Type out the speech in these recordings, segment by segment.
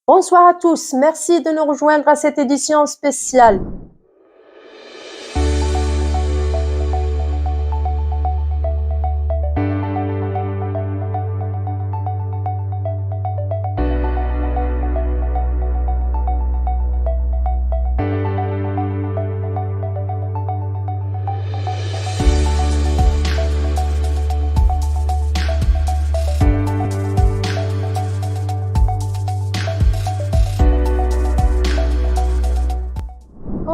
Bonsoir à tous, merci de nous rejoindre à cette édition spéciale.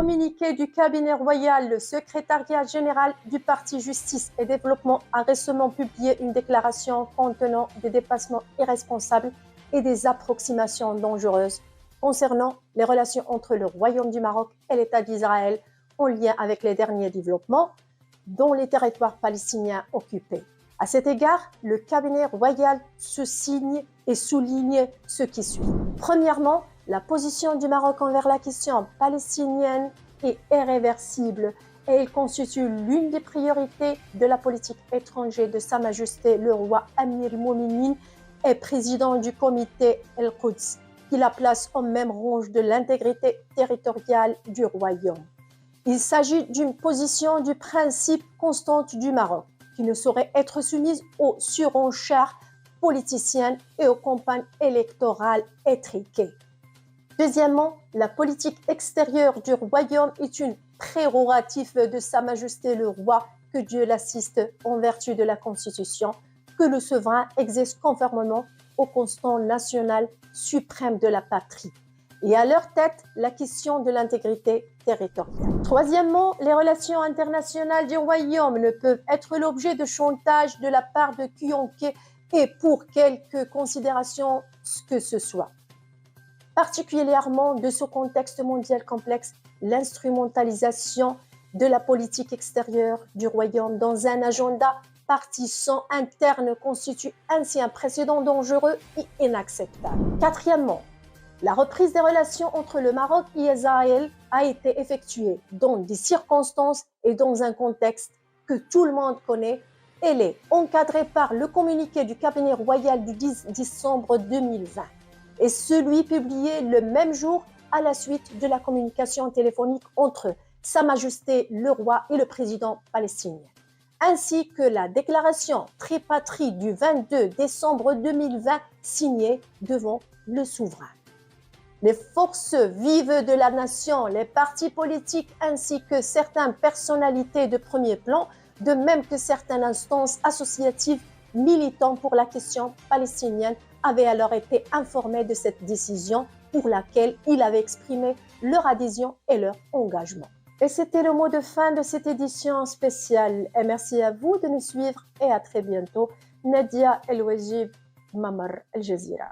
Communiqué du cabinet royal, le secrétariat général du Parti Justice et Développement a récemment publié une déclaration contenant des dépassements irresponsables et des approximations dangereuses concernant les relations entre le Royaume du Maroc et l'État d'Israël en lien avec les derniers développements dans les territoires palestiniens occupés. À cet égard, le cabinet royal se signe et souligne ce qui suit. Premièrement, la position du Maroc envers la question palestinienne est irréversible et elle constitue l'une des priorités de la politique étrangère de Sa Majesté le roi Amir Mouminin et président du comité El-Quds, qui la place au même rang de l'intégrité territoriale du royaume. Il s'agit d'une position du principe constante du Maroc, qui ne saurait être soumise aux surenchères politiciennes et aux campagnes électorales étriquées. Deuxièmement, la politique extérieure du royaume est une prérogative de Sa Majesté le roi, que Dieu l'assiste en vertu de la Constitution, que le souverain exerce conformément au constat national suprême de la patrie. Et à leur tête, la question de l'intégrité territoriale. Troisièmement, les relations internationales du royaume ne peuvent être l'objet de chantage de la part de quiconque et pour quelque considération que ce soit. Particulièrement de ce contexte mondial complexe, l'instrumentalisation de la politique extérieure du royaume dans un agenda partisan interne constitue ainsi un précédent dangereux et inacceptable. Quatrièmement, la reprise des relations entre le Maroc et Israël a été effectuée dans des circonstances et dans un contexte que tout le monde connaît. Elle est encadrée par le communiqué du cabinet royal du 10 décembre 2020 et celui publié le même jour à la suite de la communication téléphonique entre Sa Majesté le roi et le président palestinien, ainsi que la déclaration tripartite du 22 décembre 2020 signée devant le souverain. Les forces vives de la nation, les partis politiques ainsi que certaines personnalités de premier plan, de même que certaines instances associatives militant pour la question palestinienne, avaient alors été informés de cette décision pour laquelle ils avaient exprimé leur adhésion et leur engagement. Et c'était le mot de fin de cette édition spéciale. Et merci à vous de nous suivre et à très bientôt. Nadia El Wajib, Mamar Al Jazeera.